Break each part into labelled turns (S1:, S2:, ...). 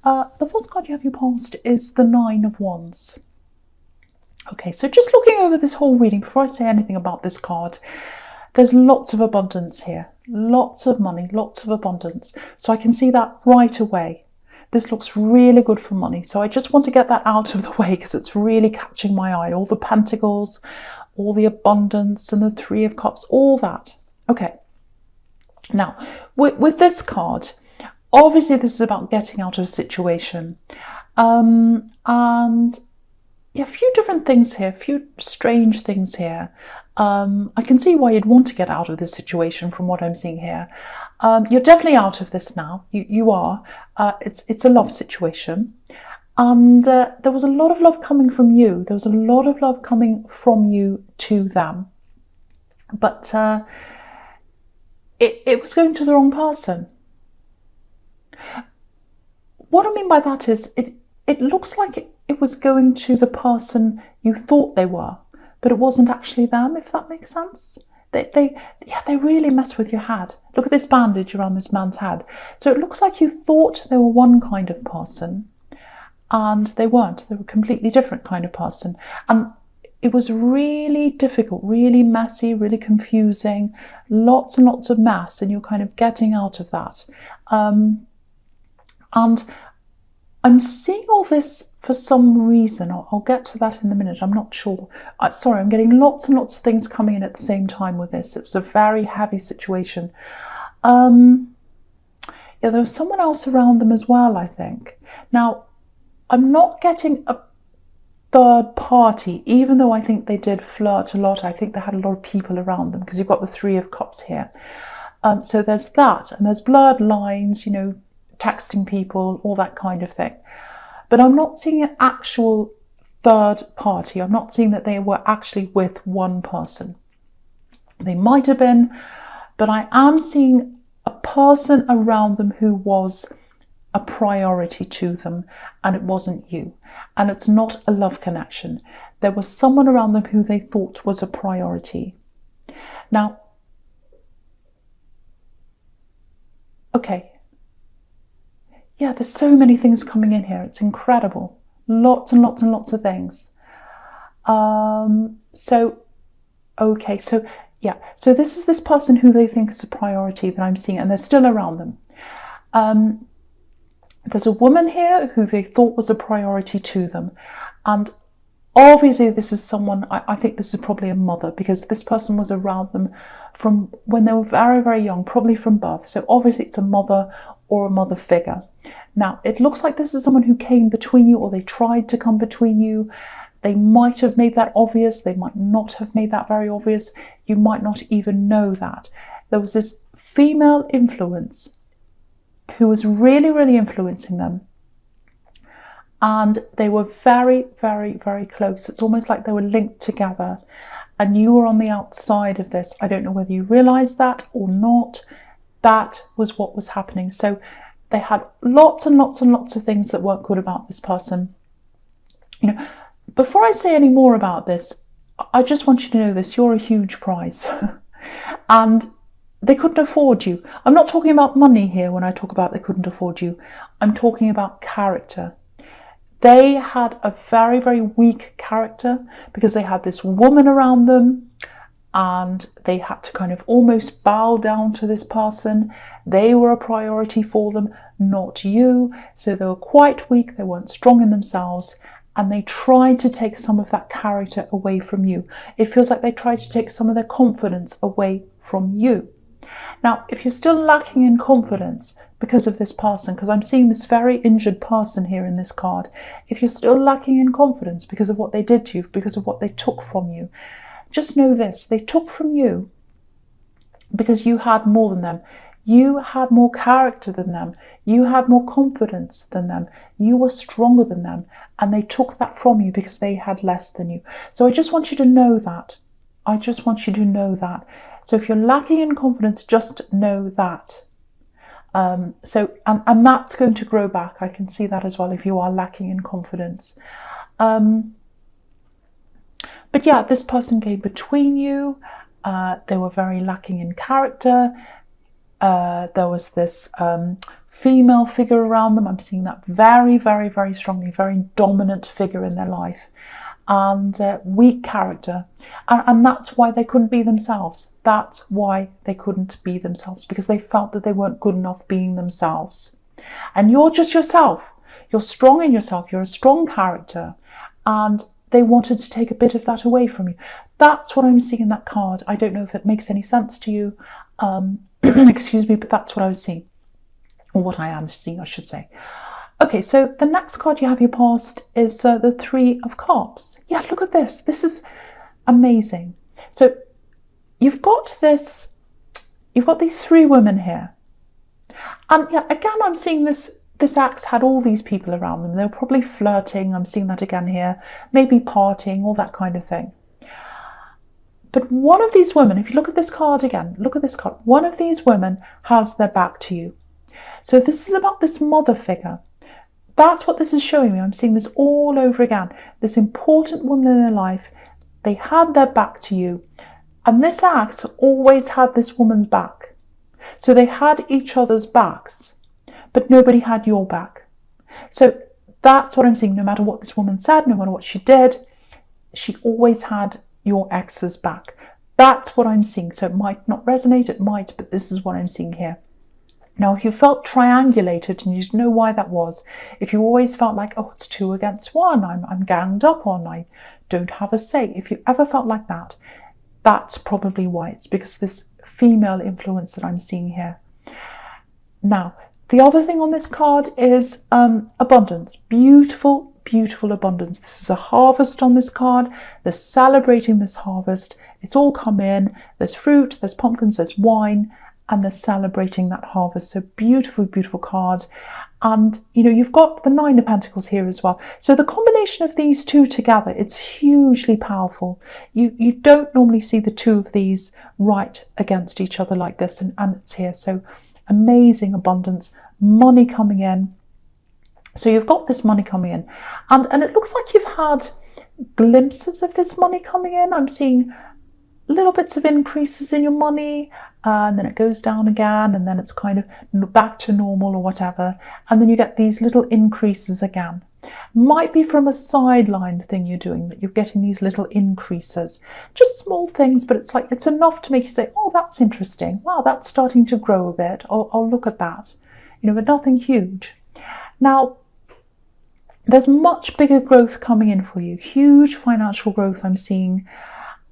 S1: The first card you have your past is the Nine of Wands. Okay, so just looking over this whole reading, before I say anything about this card, there's lots of abundance here. Lots of money, lots of abundance. So I can see that right away. This looks really good for money. So I just want to get that out of the way because it's really catching my eye. All the pentacles, all the abundance and the Three of Cups, all that. Okay. Now, with this card, obviously this is about getting out of a situation. And yeah, a few different things here, a few strange things here. I can see why you'd want to get out of this situation from what I'm seeing here. You're definitely out of this now. You are. It's a love situation. And there was a lot of love coming from you. There was a lot of love coming from you to them. But it was going to the wrong person. What I mean by that is it looks like it was going to the person you thought they were, but it wasn't actually them, if that makes sense. They really mess with your head. Look at this bandage around this man's head. So it looks like you thought they were one kind of person, and they weren't. They were a completely different kind of person. And it was really difficult, really messy, really confusing, lots and lots of mess, and you're kind of getting out of that. And I'm seeing all this for some reason. I'll get to that in a minute. I'm not sure. Sorry, I'm getting lots and lots of things coming in at the same time with this. It's a very heavy situation. Yeah, there was someone else around them as well, I think. Now, I'm not getting a third party, even though I think they did flirt a lot. I think they had a lot of people around them because you've got the Three of Cups here. So there's that, and there's blurred lines, you know, texting people, all that kind of thing. But I'm not seeing an actual third party. I'm not seeing that they were actually with one person. They might have been, but I am seeing a person around them who was a priority to them, and it wasn't you. And it's not a love connection. There was someone around them who they thought was a priority. Now, okay. Yeah, there's so many things coming in here. It's incredible. Lots and lots and lots of things. Okay, so yeah. So this is this person who they think is a priority that I'm seeing, and they're still around them. There's a woman here who they thought was a priority to them. And obviously this is someone, I think this is probably a mother, because this person was around them from when they were very, very young, probably from birth. So obviously it's a mother or a mother figure. Now, it looks like this is someone who came between you, or they tried to come between you. They might have made that obvious. They might not have made that very obvious. You might not even know that. There was this female influence who was really, really influencing them. And they were very, very, very close. It's almost like they were linked together. And you were on the outside of this. I don't know whether you realised that or not. That was what was happening. So they had lots and lots and lots of things that weren't good about this person. You know, before I say any more about this, I just want you to know this. You're a huge prize. And they couldn't afford you. I'm not talking about money here when I talk about they couldn't afford you. I'm talking about character. They had a very, very weak character because they had this woman around them, and they had to kind of almost bow down to this person. They were a priority for them, not you. So they were quite weak, they weren't strong in themselves, and they tried to take some of that character away from you. It feels like they tried to take some of their confidence away from you. Now, if you're still lacking in confidence because of this person, because I'm seeing this very injured person here in this card, if you're still lacking in confidence because of what they did to you, because of what they took from you, just know this, they took from you because you had more than them. You had more character than them. You had more confidence than them. You were stronger than them. And they took that from you because they had less than you. So I just want you to know that. I just want you to know that. So if you're lacking in confidence, just know that. And that's going to grow back. I can see that as well if you are lacking in confidence. But yeah, this person came between you. They were very lacking in character. There was this female figure around them. I'm seeing that very, very, very strongly, very dominant figure in their life, and weak character. And that's why they couldn't be themselves. That's why they couldn't be themselves, because they felt that they weren't good enough being themselves. And you're just yourself. You're strong in yourself. You're a strong character. And they wanted to take a bit of that away from you. That's what I'm seeing in that card. I don't know if it makes any sense to you. Excuse me, but that's what I was seeing. Or what I am seeing, I should say. Okay, so the next card you have your past is the Three of Cups. Yeah, look at this. This is amazing. So you've got these three women here. And yeah, again, I'm seeing this ex had all these people around them. They were probably flirting. I'm seeing that again here. Maybe partying, all that kind of thing. But one of these women, if you look at this card again, look at this card. One of these women has their back to you. So this is about this mother figure. That's what this is showing me. I'm seeing this all over again. This important woman in their life, they had their back to you. And this ex always had this woman's back. So they had each other's backs, but nobody had your back. So that's what I'm seeing. No matter what this woman said, no matter what she did, she always had your ex's back. That's what I'm seeing. So it might not resonate, it might, but this is what I'm seeing here. Now, if you felt triangulated and you didn't know why that was, if you always felt like, oh, it's 2 against 1, I'm ganged up on, I don't have a say. If you ever felt like that, that's probably why. It's because this female influence that I'm seeing here. Now, the other thing on this card is abundance. Beautiful, beautiful abundance. This is a harvest on this card. They're celebrating this harvest. It's all come in. There's fruit, there's pumpkins, there's wine, and they're celebrating that harvest. So beautiful, beautiful card. And, you know, you've got the Nine of Pentacles here as well. So the combination of these two together, it's hugely powerful. You don't normally see the two of these right against each other like this, and it's here. So amazing abundance, money coming in. So you've got this money coming in. And it looks like you've had glimpses of this money coming in. I'm seeing little bits of increases in your money, and then it goes down again, and then it's kind of back to normal or whatever, and then you get these little increases again. Might be from a sideline thing you're doing that you're getting these little increases, just small things, but it's like it's enough to make you say, oh, that's interesting, wow, that's starting to grow a bit, I'll look at that, you know, but nothing huge. Now, there's much bigger growth coming in for you, huge financial growth I'm seeing.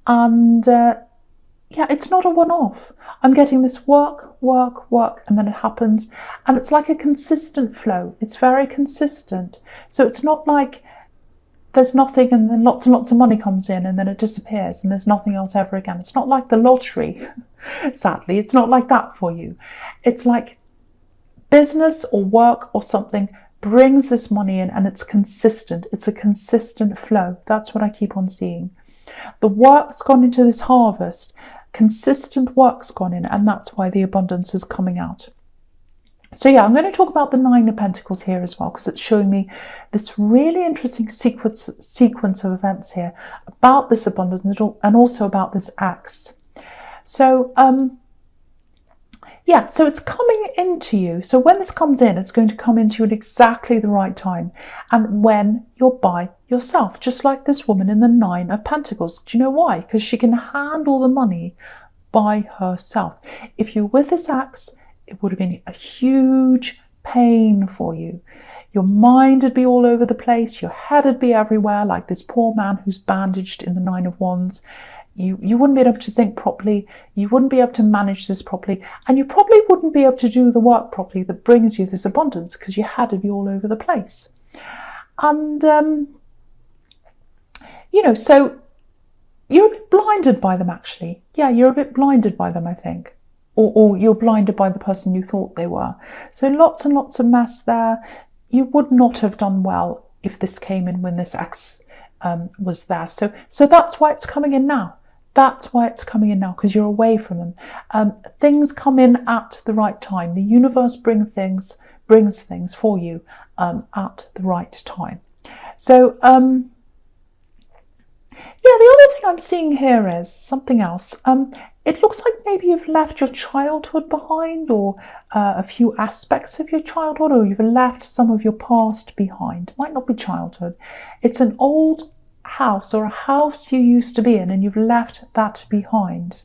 S1: And yeah, it's not a one-off. I'm getting this work, and then it happens. And it's like a consistent flow. It's very consistent. So it's not like there's nothing and then lots and lots of money comes in and then it disappears and there's nothing else ever again. It's not like the lottery, sadly. It's not like that for you. It's like business or work or something brings this money in and it's consistent. It's a consistent flow. That's what I keep on seeing. The work's gone into this harvest, consistent work's gone in, and that's why the abundance is coming out. So yeah, I'm going to talk about the Nine of Pentacles here as well, because it's showing me this really interesting sequence of events here about this abundance and also about this axe. So yeah, so it's coming into you. So when this comes in, it's going to come into you at exactly the right time. And when you're by yourself, just like this woman in the Nine of Pentacles. Do you know why? Because she can handle the money by herself. If you're with this axe, it would have been a huge pain for you. Your mind would be all over the place. Your head would be everywhere, like this poor man who's bandaged in the Nine of Wands. You wouldn't be able to think properly, you wouldn't be able to manage this properly, and you probably wouldn't be able to do the work properly that brings you this abundance because your head would be all over the place. And, you know, so you're a bit blinded by them, actually. Yeah, you're a bit blinded by them, I think. Or you're blinded by the person you thought they were. So lots and lots of mess there. You would not have done well if this came in when this ex was there. So that's why it's coming in now. That's why it's coming in now, because you're away from them. Things come in at the right time. The universe brings things for you at the right time. So Yeah, the other thing I'm seeing here is something else. It looks like maybe you've left your childhood behind, or a few aspects of your childhood, or you've left some of your past behind. It might not be childhood. It's an old house or a house you used to be in, and you've left that behind.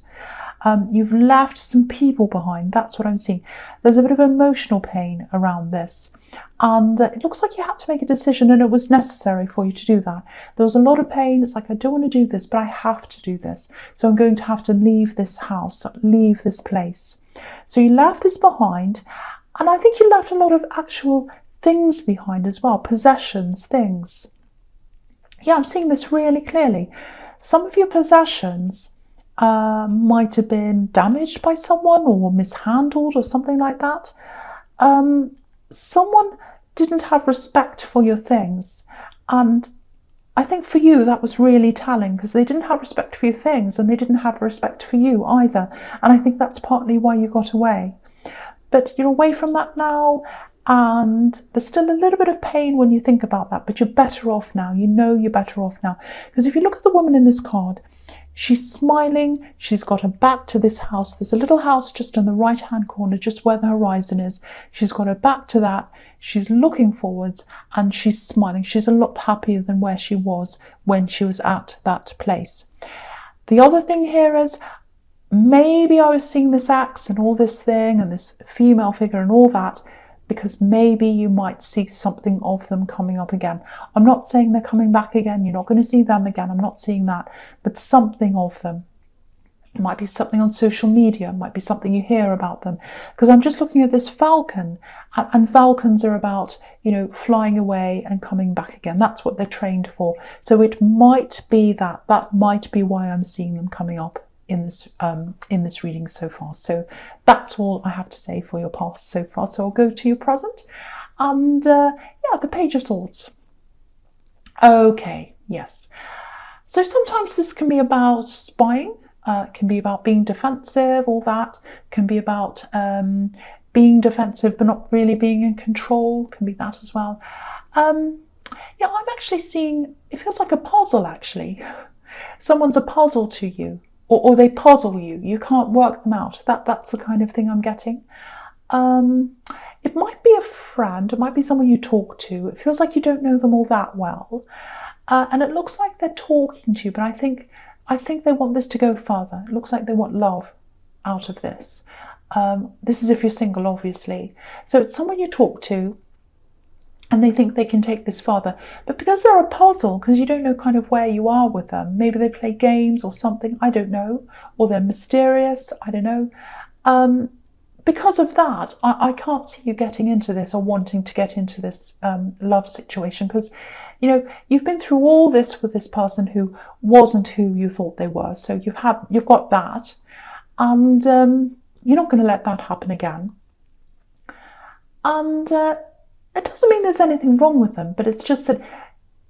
S1: You've left some people behind. That's what I'm seeing. There's a bit of emotional pain around this. And it looks like you had to make a decision, and it was necessary for you to do that. There was a lot of pain. It's like, I don't want to do this, but I have to do this. So I'm going to have to leave this house, leave this place. So you left this behind. And I think you left a lot of actual things behind as well. Possessions, things. Yeah, I'm seeing this really clearly. Some of your possessions might have been damaged by someone or mishandled or something like that. Someone didn't have respect for your things, and I think for you that was really telling, because they didn't have respect for your things and they didn't have respect for you either, and I think that's partly why you got away. But you're away from that now, and there's still a little bit of pain when you think about that, but you're better off now. You know you're better off now, because if you look at the woman in this card, she's smiling, she's got her back to this house. There's a little house just in the right-hand corner, just where the horizon is. She's got her back to that. She's looking forwards and she's smiling. She's a lot happier than where she was when she was at that place. The other thing here is, maybe I was seeing this axe and all this thing and this female figure and all that, because maybe you might see something of them coming up again. I'm not saying they're coming back again. You're not going to see them again. I'm not seeing that. But something of them. It might be something on social media. It might be something you hear about them. Because I'm just looking at this falcon. And falcons are about, you know, flying away and coming back again. That's what they're trained for. So it might be that. That might be why I'm seeing them coming up in this reading so far. So that's all I have to say for your past so far. So I'll go to your present, and yeah, the Page of Swords. Okay, yes. So sometimes this can be about spying, can be about being defensive, all that. Can be about being defensive but not really being in control, can be that as well. Yeah, I'm actually seeing, it feels like a puzzle actually. Someone's a puzzle to you. Or they puzzle you. You can't work them out. That's the kind of thing I'm getting. It might be a friend. It might be someone you talk to. It feels like you don't know them all that well. And it looks like they're talking to you, but I think they want this to go further. It looks like they want love out of this. This is if you're single, obviously. So it's someone you talk to, and they think they can take this further. But because they're a puzzle, because you don't know kind of where you are with them, maybe they play games or something, I don't know, or they're mysterious, I don't know. Because of that, I can't see you getting into this or wanting to get into this love situation, because, you know, you've been through all this with this person who wasn't who you thought they were. So you've got that, and you're not going to let that happen again. And it doesn't mean there's anything wrong with them, but it's just that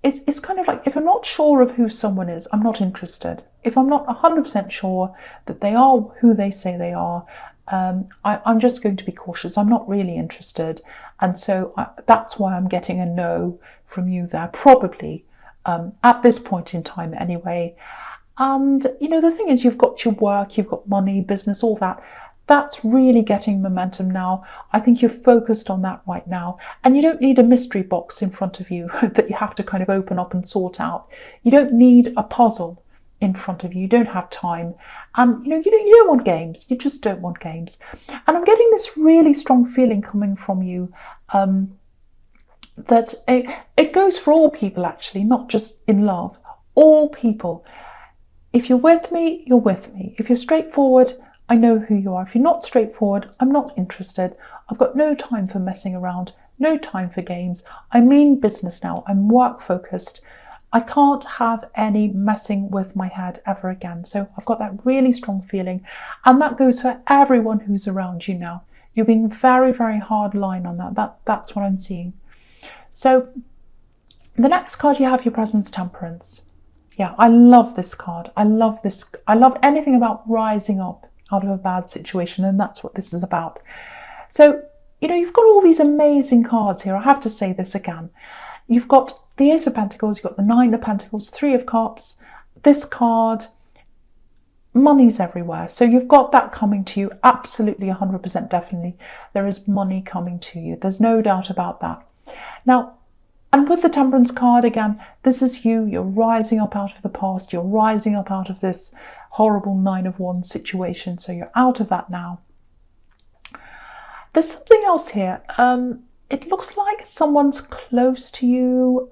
S1: it's kind of like, if I'm not sure of who someone is, I'm not interested. If I'm not 100% sure that they are who they say they are, I'm just going to be cautious. I'm not really interested. And so that's why I'm getting a no from you there, probably, at this point in time anyway. And, you know, the thing is, you've got your work, you've got money, business, all that. That's really getting momentum now. I think you're focused on that right now. And you don't need a mystery box in front of you that you have to kind of open up and sort out. You don't need a puzzle in front of you. You don't have time. And, you know, you don't want games. You just don't want games. And I'm getting this really strong feeling coming from you that it goes for all people, actually, not just in love. All people. If you're with me, you're with me. If you're straightforward, I know who you are. If you're not straightforward, I'm not interested. I've got no time for messing around, no time for games. I mean business now. I'm work focused. I can't have any messing with my head ever again. So I've got that really strong feeling. And that goes for everyone who's around you now. You're being very, very hard line on that. That's what I'm seeing. So the next card you have, your presence, Temperance. Yeah, I love this card. I love this. I love anything about rising up out of a bad situation, and that's what this is about. So, you know, you've got all these amazing cards here. I have to say this again. You've got the Ace of Pentacles, you've got the Nine of Pentacles, Three of Cups, this card, money's everywhere. So you've got that coming to you, absolutely 100% definitely. There is money coming to you. There's no doubt about that. Now, and with the Temperance card, again, this is you. You're rising up out of the past. You're rising up out of this horrible 9 of Wands situation. So you're out of that now. There's something else here. It looks like someone's close to you.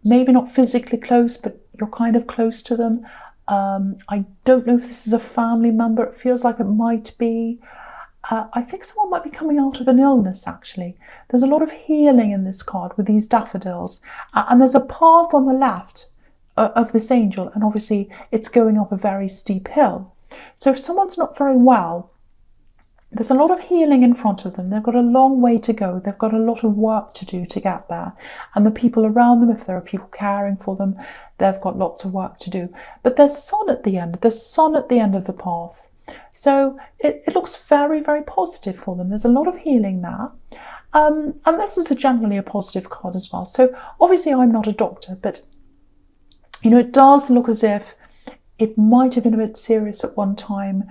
S1: Maybe not physically close, but you're kind of close to them. I don't know if this is a family member. It feels like it might be. I think someone might be coming out of an illness, actually. There's a lot of healing in this card with these daffodils. And there's a path on the left of this angel, and obviously it's going up a very steep hill. So if someone's not very well, there's a lot of healing in front of them. They've got a long way to go. They've got a lot of work to do to get there. And the people around them, if there are people caring for them, they've got lots of work to do. But there's sun at the end. There's sun at the end of the path. So it looks very, very positive for them. There's a lot of healing there. And this is generally a positive card as well. So obviously I'm not a doctor, but it does look as if it might have been a bit serious at one time.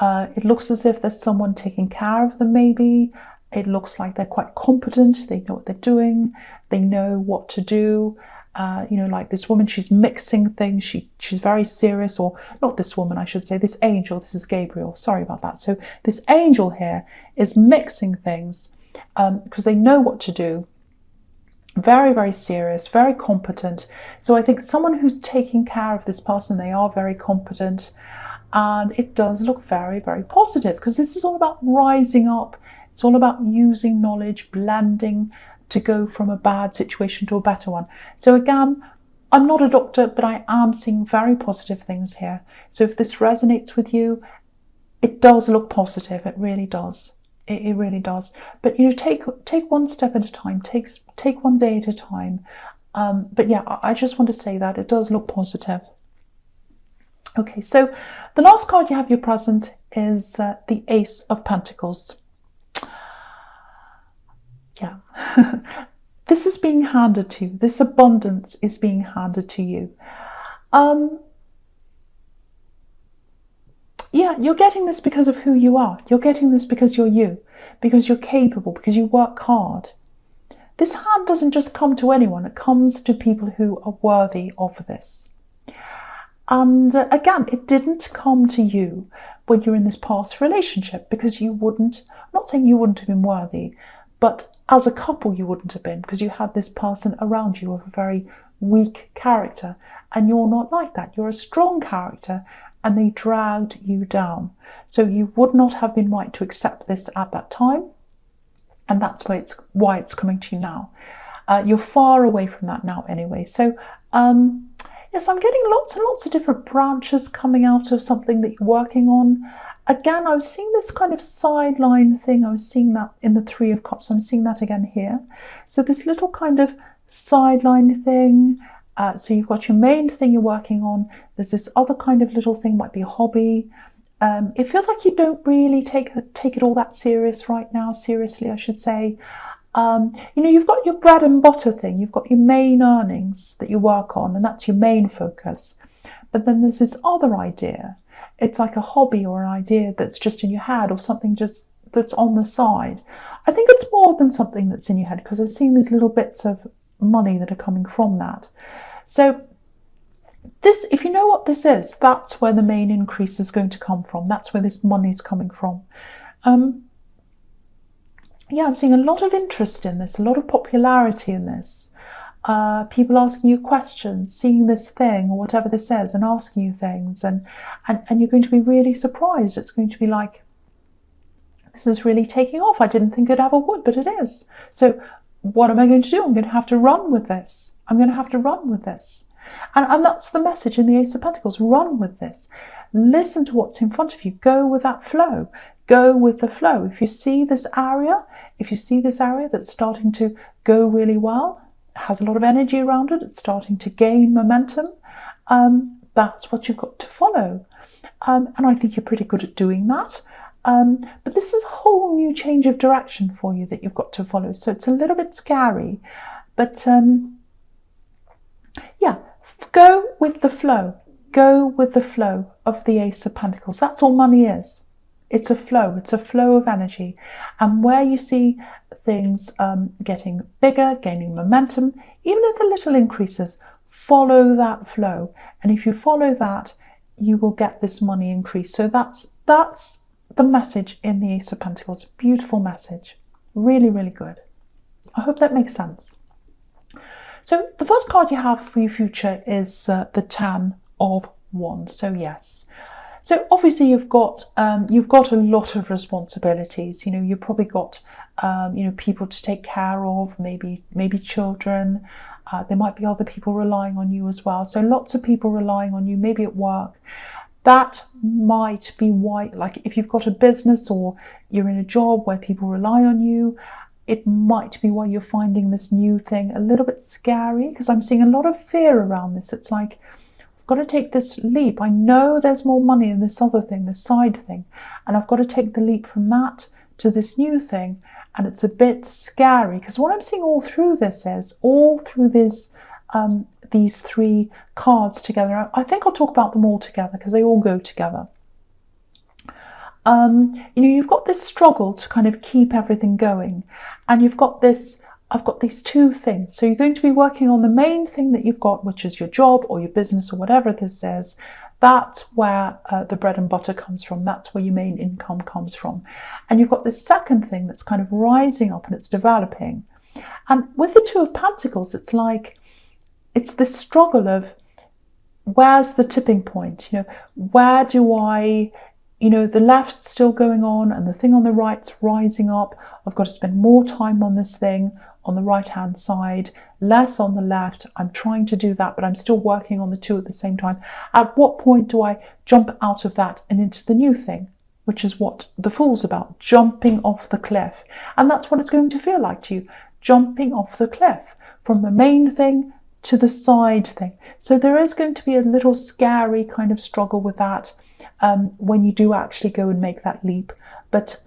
S1: It looks as if there's someone taking care of them, maybe. It looks like they're quite competent. They know what they're doing. They know what to do. Like this woman, she's mixing things. She's very serious, or not this woman, I should say, this angel. This is Gabriel. Sorry about that. So this angel here is mixing things because they know what to do. Very, very serious, very competent. So I think someone who's taking care of this person, they are very competent. And it does look very, very positive, because this is all about rising up. It's all about using knowledge, blending to go from a bad situation to a better one. So again, I'm not a doctor, but I am seeing very positive things here. So if this resonates with you, it does look positive. It really does. It really does. But take one step at a time. Take one day at a time. But yeah, I just want to say that it does look positive. Okay, so the last card you have your present is the Ace of Pentacles. Yeah, this is being handed to you. This abundance is being handed to you. Yeah, you're getting this because of who you are. You're getting this because you're you, because you're capable, because you work hard. This hand doesn't just come to anyone. It comes to people who are worthy of this. And again, it didn't come to you when you're in this past relationship, because you wouldn't, I'm not saying you wouldn't have been worthy, but as a couple you wouldn't have been, because you had this person around you of a very weak character, and you're not like that. You're a strong character, and they dragged you down. So you would not have been right to accept this at that time, and that's why it's coming to you now. You're far away from that now anyway. So yes, I'm getting lots and lots of different branches coming out of something that you're working on. Again, I was seeing this kind of sideline thing. I was seeing that in the Three of Cups. I'm seeing that again here. So this little kind of sideline thing. So you've got your main thing you're working on. There's this other kind of little thing, might be a hobby. It feels like you don't really take it all that serious right now. Seriously, I should say. You've got your bread and butter thing. You've got your main earnings that you work on, and that's your main focus. But then there's this other idea. It's like a hobby or an idea that's just in your head, or something just that's on the side. I think it's more than something that's in your head, because I've seen these little bits of money that are coming from that. So this, if you know what this is, that's where the main increase is going to come from. That's where this money is coming from. Yeah, I'm seeing a lot of interest in this, a lot of popularity in this. People asking you questions, seeing this thing or whatever this is, and asking you things, and you're going to be really surprised. It's going to be like, this is really taking off. I didn't think it ever would, but it is. So what am I going to do? I'm going to have to run with this. I'm going to have to run with this. And that's the message in the Ace of Pentacles. Run with this. Listen to what's in front of you. Go with that flow. Go with the flow. If you see this area that's starting to go really well, has a lot of energy around it, it's starting to gain momentum, that's what you've got to follow. And I think you're pretty good at doing that. But this is a whole new change of direction for you that you've got to follow. So it's a little bit scary. But yeah, Go with the flow. Go with the flow of the Ace of Pentacles. That's all money is. It's a flow. It's a flow of energy. And where you see things getting bigger, gaining momentum, even if the little increases, follow that flow. And if you follow that, you will get this money increase. So that's the message in the Ace of Pentacles. Beautiful message. Really, really good. I hope that makes sense. So the first card you have for your future is the Ten of Wands. So yes. So obviously you've got a lot of responsibilities. You know, you've probably got people to take care of, maybe children. There might be other people relying on you as well. So lots of people relying on you, maybe at work. That might be why, like if you've got a business or you're in a job where people rely on you, it might be why you're finding this new thing a little bit scary, because I'm seeing a lot of fear around this. It's like, I've got to take this leap. I know there's more money in this other thing, this side thing, and I've got to take the leap from that to this new thing. And it's a bit scary, because what I'm seeing all through this is, all through this, these three cards together, I think I'll talk about them all together because they all go together. You've got this struggle to kind of keep everything going, and you've got this, I've got these two things. So you're going to be working on the main thing that you've got, which is your job or your business or whatever this is. That's where the bread and butter comes from. That's where your main income comes from. And you've got this second thing that's kind of rising up and it's developing. And with the Two of Pentacles, it's like, it's this struggle of, where's the tipping point? Where do I, the left's still going on and the thing on the right's rising up. I've got to spend more time on this thing on the right-hand side, less on the left. I'm trying to do that, but I'm still working on the two at the same time. At what point do I jump out of that and into the new thing, which is what the Fool's about, jumping off the cliff. And that's what it's going to feel like to you, jumping off the cliff from the main thing to the side thing. So there is going to be a little scary kind of struggle with that when you do actually go and make that leap. But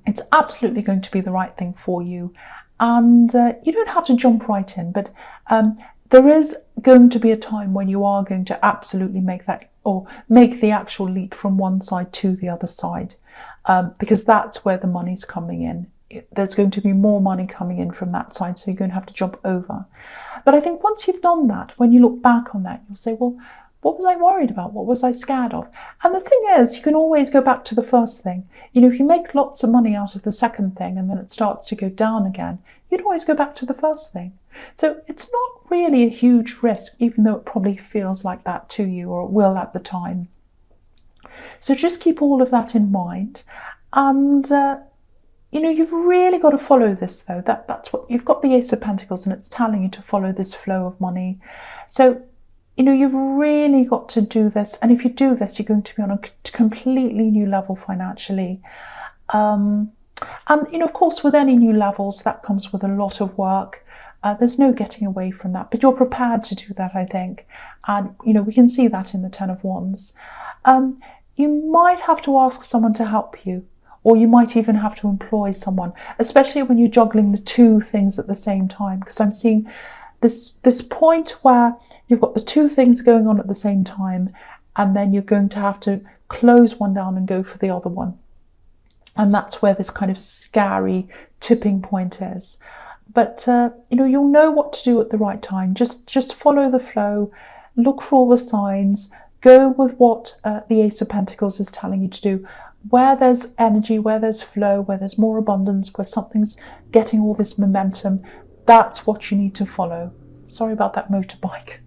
S1: it's absolutely going to be the right thing for you. And you don't have to jump right in, but there is going to be a time when you are going to absolutely make that, or make the actual leap from one side to the other side, because that's where the money's coming in. There's going to be more money coming in from that side, so you're going to have to jump over. But I think once you've done that, when you look back on that, you'll say, well, what was I worried about? What was I scared of? And the thing is, you can always go back to the first thing. If you make lots of money out of the second thing and then it starts to go down again, you'd always go back to the first thing. So it's not really a huge risk, even though it probably feels like that to you, or it will at the time. So just keep all of that in mind. And you've really got to follow this, though. That's what you've got, the Ace of Pentacles, and it's telling you to follow this flow of money. So you've really got to do this. And if you do this, you're going to be on a completely new level financially. And of course, with any new levels, that comes with a lot of work. There's no getting away from that, but you're prepared to do that, I think. And, we can see that in the Ten of Wands. You might have to ask someone to help you, or you might even have to employ someone, especially when you're juggling the two things at the same time, because I'm seeing this point where you've got the two things going on at the same time, and then you're going to have to close one down and go for the other one. And that's where this kind of scary tipping point is. But, you'll know what to do at the right time. Just follow the flow, look for all the signs, go with what the Ace of Pentacles is telling you to do. Where there's energy, where there's flow, where there's more abundance, where something's getting all this momentum, that's what you need to follow. Sorry about that motorbike.